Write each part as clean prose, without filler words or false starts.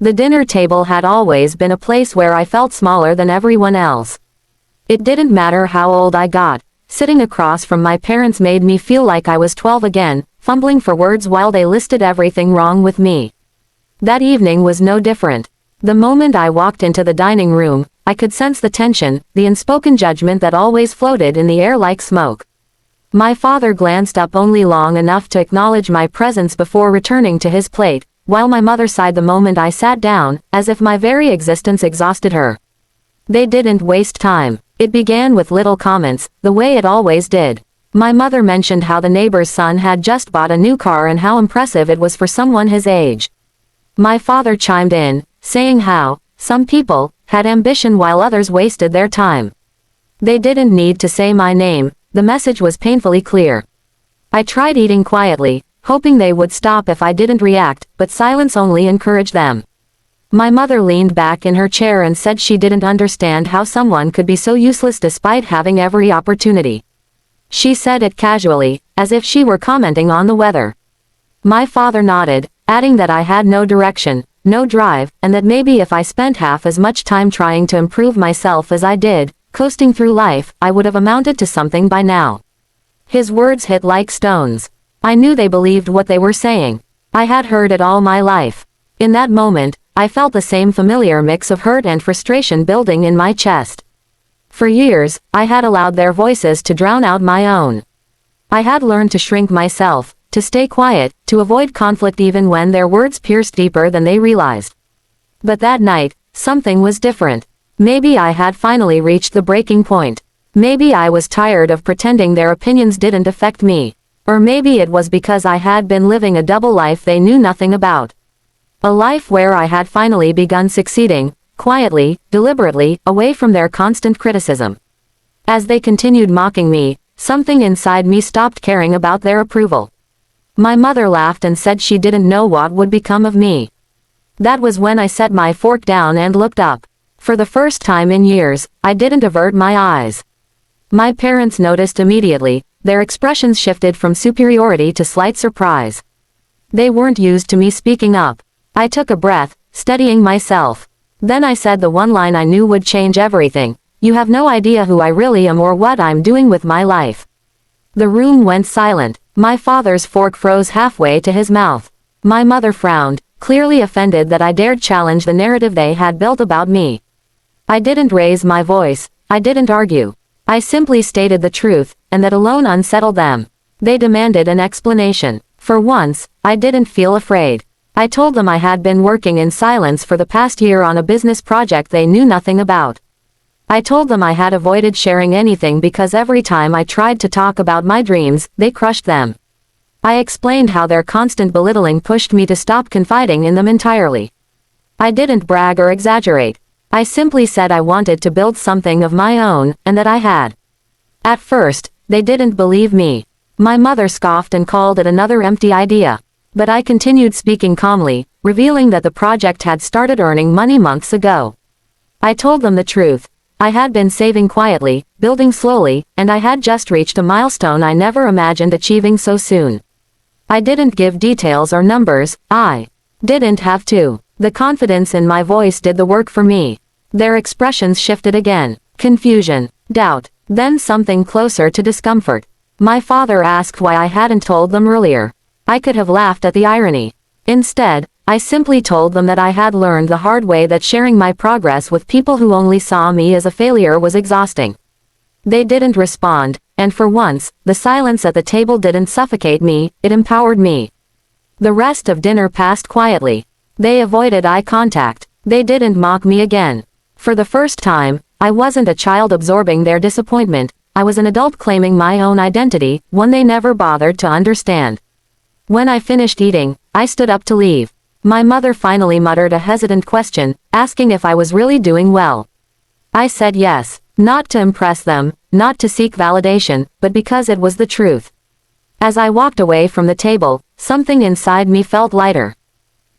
The dinner table had always been a place where I felt smaller than everyone else. It didn't matter how old I got, sitting across from my parents made me feel like I was 12 again, fumbling for words while they listed everything wrong with me. That evening was no different. The moment I walked into the dining room, I could sense the tension, the unspoken judgment that always floated in the air like smoke. My father glanced up only long enough to acknowledge my presence before returning to his plate, while my mother sighed the moment I sat down, as if my very existence exhausted her. They didn't waste time. It began with little comments, the way it always did. My mother mentioned how the neighbor's son had just bought a new car and how impressive it was for someone his age. My father chimed in, saying how some people had ambition while others wasted their time. They didn't need to say my name, the message was painfully clear. I tried eating quietly, hoping they would stop if I didn't react, but silence only encouraged them. My mother leaned back in her chair and said she didn't understand how someone could be so useless despite having every opportunity. She said it casually, as if she were commenting on the weather. My father nodded, adding that I had no direction, no drive, and that maybe if I spent half as much time trying to improve myself as I did, coasting through life, I would have amounted to something by now. His words hit like stones. I knew they believed what they were saying. I had heard it all my life. In that moment, I felt the same familiar mix of hurt and frustration building in my chest. For years, I had allowed their voices to drown out my own. I had learned to shrink myself, to stay quiet, to avoid conflict even when their words pierced deeper than they realized. But that night, something was different. Maybe I had finally reached the breaking point. Maybe I was tired of pretending their opinions didn't affect me. Or maybe it was because I had been living a double life they knew nothing about. A life where I had finally begun succeeding, quietly, deliberately, away from their constant criticism. As they continued mocking me, something inside me stopped caring about their approval. My mother laughed and said she didn't know what would become of me. That was when I set my fork down and looked up. For the first time in years, I didn't avert my eyes. My parents noticed immediately, their expressions shifted from superiority to slight surprise. They weren't used to me speaking up. I took a breath, steadying myself. Then I said the one line I knew would change everything. You have no idea who I really am or what I'm doing with my life. The room went silent. My father's fork froze halfway to his mouth. My mother frowned, clearly offended that I dared challenge the narrative they had built about me. I didn't raise my voice. I didn't argue. I simply stated the truth, and that alone unsettled them. They demanded an explanation. For once, I didn't feel afraid. I told them I had been working in silence for the past year on a business project they knew nothing about. I told them I had avoided sharing anything because every time I tried to talk about my dreams, they crushed them. I explained how their constant belittling pushed me to stop confiding in them entirely. I didn't brag or exaggerate. I simply said I wanted to build something of my own, and that I had. At first, they didn't believe me. My mother scoffed and called it another empty idea. But I continued speaking calmly, revealing that the project had started earning money months ago. I told them the truth. I had been saving quietly, building slowly, and I had just reached a milestone I never imagined achieving so soon. I didn't give details or numbers. I didn't have to. The confidence in my voice did the work for me. Their expressions shifted again. Confusion, doubt, then something closer to discomfort. My father asked why I hadn't told them earlier. I could have laughed at the irony. Instead, I simply told them that I had learned the hard way that sharing my progress with people who only saw me as a failure was exhausting. They didn't respond, and for once, the silence at the table didn't suffocate me, it empowered me. The rest of dinner passed quietly. They avoided eye contact. They didn't mock me again. For the first time, I wasn't a child absorbing their disappointment, I was an adult claiming my own identity, one they never bothered to understand. When I finished eating, I stood up to leave. My mother finally muttered a hesitant question, asking if I was really doing well. I said yes, not to impress them, not to seek validation, but because it was the truth. As I walked away from the table, something inside me felt lighter.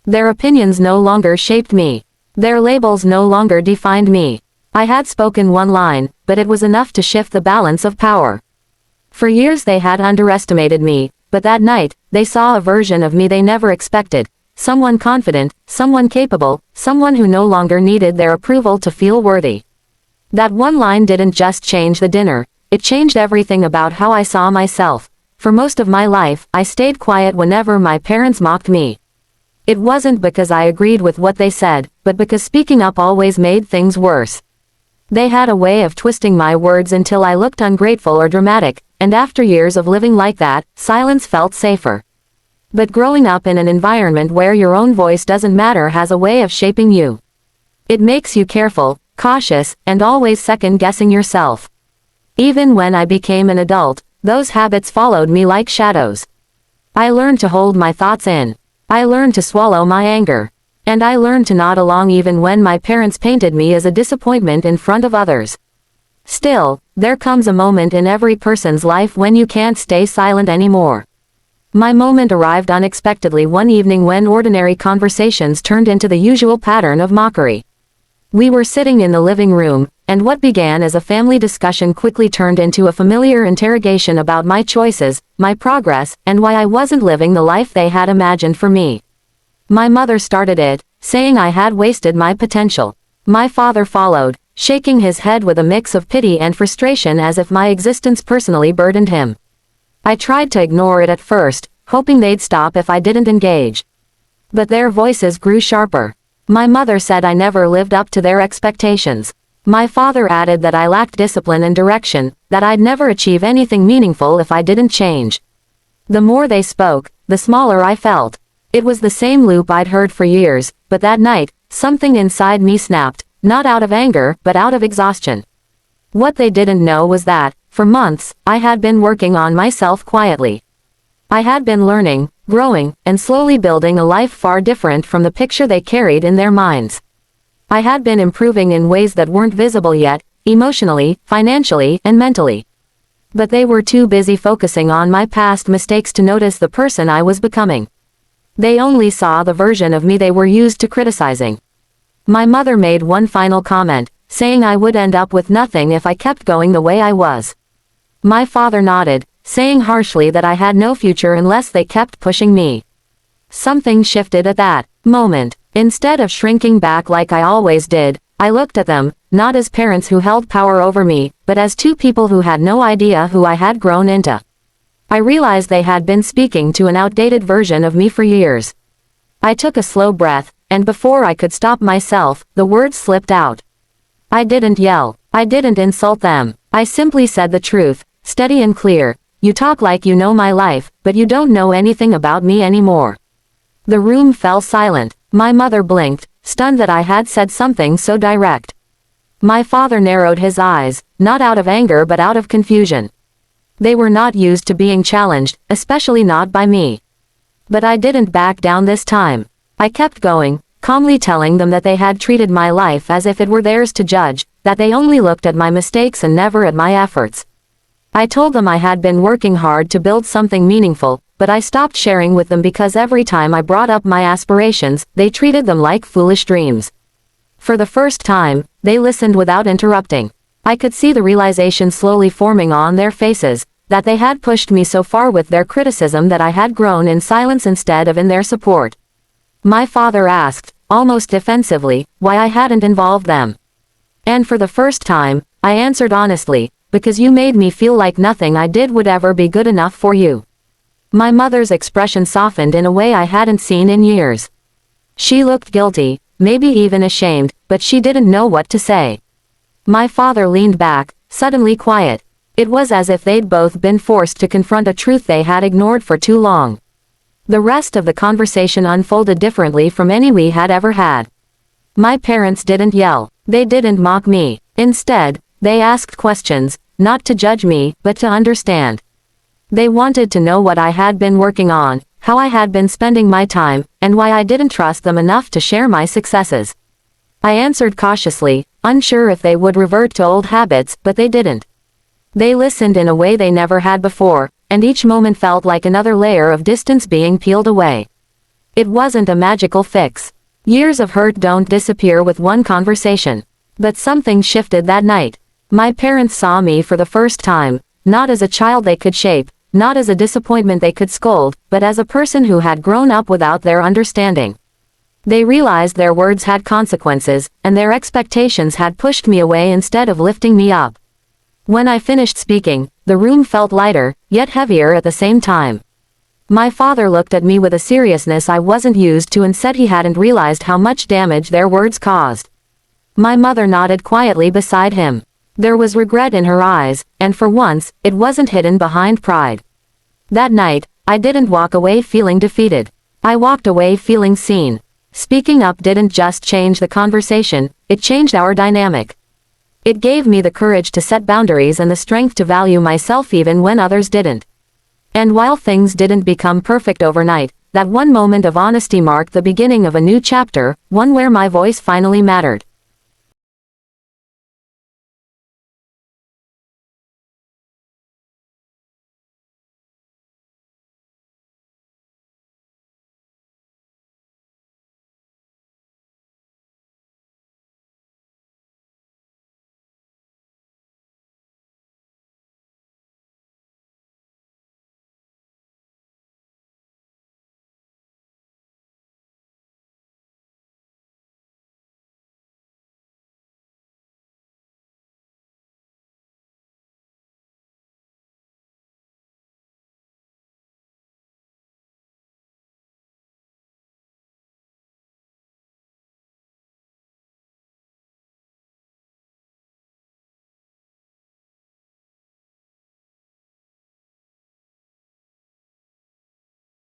Their opinions no longer shaped me. Their labels no longer defined me. I had spoken one line, but it was enough to shift the balance of power. For years they had underestimated me, but that night, they saw a version of me they never expected, someone confident, someone capable, someone who no longer needed their approval to feel worthy. That one line didn't just change the dinner, it changed everything about how I saw myself. For most of my life, I stayed quiet whenever my parents mocked me. It wasn't because I agreed with what they said, but because speaking up always made things worse. They had a way of twisting my words until I looked ungrateful or dramatic, and after years of living like that, silence felt safer. But growing up in an environment where your own voice doesn't matter has a way of shaping you. It makes you careful, cautious, and always second-guessing yourself. Even when I became an adult, those habits followed me like shadows. I learned to hold my thoughts in. I learned to swallow my anger. And I learned to nod along even when my parents painted me as a disappointment in front of others. Still, there comes a moment in every person's life when you can't stay silent anymore. My moment arrived unexpectedly one evening when ordinary conversations turned into the usual pattern of mockery. We were sitting in the living room, and what began as a family discussion quickly turned into a familiar interrogation about my choices, my progress, and why I wasn't living the life they had imagined for me. My mother started it, saying I had wasted my potential. My father followed, shaking his head with a mix of pity and frustration as if my existence personally burdened him. I tried to ignore it at first, hoping they'd stop if I didn't engage. But their voices grew sharper. My mother said I never lived up to their expectations. My father added that I lacked discipline and direction, that I'd never achieve anything meaningful if I didn't change. The more they spoke, the smaller I felt. It was the same loop I'd heard for years, but that night, something inside me snapped, not out of anger, but out of exhaustion. What they didn't know was that, for months, I had been working on myself quietly. I had been learning, growing, and slowly building a life far different from the picture they carried in their minds. I had been improving in ways that weren't visible yet, emotionally, financially, and mentally. But they were too busy focusing on my past mistakes to notice the person I was becoming. They only saw the version of me they were used to criticizing. My mother made one final comment, saying I would end up with nothing if I kept going the way I was. My father nodded, saying harshly that I had no future unless they kept pushing me. Something shifted at that moment. Instead of shrinking back like I always did, I looked at them, not as parents who held power over me, but as two people who had no idea who I had grown into. I realized they had been speaking to an outdated version of me for years. I took a slow breath, and before I could stop myself, the words slipped out. I didn't yell. I didn't insult them. I simply said the truth, steady and clear. You talk like you know my life, but you don't know anything about me anymore. The room fell silent. My mother blinked, stunned that I had said something so direct. My father narrowed his eyes, not out of anger but out of confusion. They were not used to being challenged, especially not by me. But I didn't back down this time. I kept going, calmly telling them that they had treated my life as if it were theirs to judge, that they only looked at my mistakes and never at my efforts. I told them I had been working hard to build something meaningful, but I stopped sharing with them because every time I brought up my aspirations, they treated them like foolish dreams. For the first time, they listened without interrupting. I could see the realization slowly forming on their faces, that they had pushed me so far with their criticism that I had grown in silence instead of in their support. My father asked, almost defensively, why I hadn't involved them. And for the first time, I answered honestly, because you made me feel like nothing I did would ever be good enough for you. My mother's expression softened in a way I hadn't seen in years. She looked guilty, maybe even ashamed, but she didn't know what to say. My father leaned back, suddenly quiet. It was as if they'd both been forced to confront a truth they had ignored for too long. The rest of the conversation unfolded differently from any we had ever had. My parents didn't yell. They didn't mock me. Instead, they asked questions, not to judge me, but to understand. They wanted to know what I had been working on, how I had been spending my time, and why I didn't trust them enough to share my successes. I answered cautiously, unsure if they would revert to old habits, but they didn't. They listened in a way they never had before, and each moment felt like another layer of distance being peeled away. It wasn't a magical fix. Years of hurt don't disappear with one conversation. But something shifted that night. My parents saw me for the first time, not as a child they could shape, not as a disappointment they could scold, but as a person who had grown up without their understanding. They realized their words had consequences, and their expectations had pushed me away instead of lifting me up. When I finished speaking, the room felt lighter, yet heavier at the same time. My father looked at me with a seriousness I wasn't used to and said he hadn't realized how much damage their words caused. My mother nodded quietly beside him. There was regret in her eyes, and for once, it wasn't hidden behind pride. That night, I didn't walk away feeling defeated. I walked away feeling seen. Speaking up didn't just change the conversation, it changed our dynamic. It gave me the courage to set boundaries and the strength to value myself even when others didn't. And while things didn't become perfect overnight, that one moment of honesty marked the beginning of a new chapter, one where my voice finally mattered.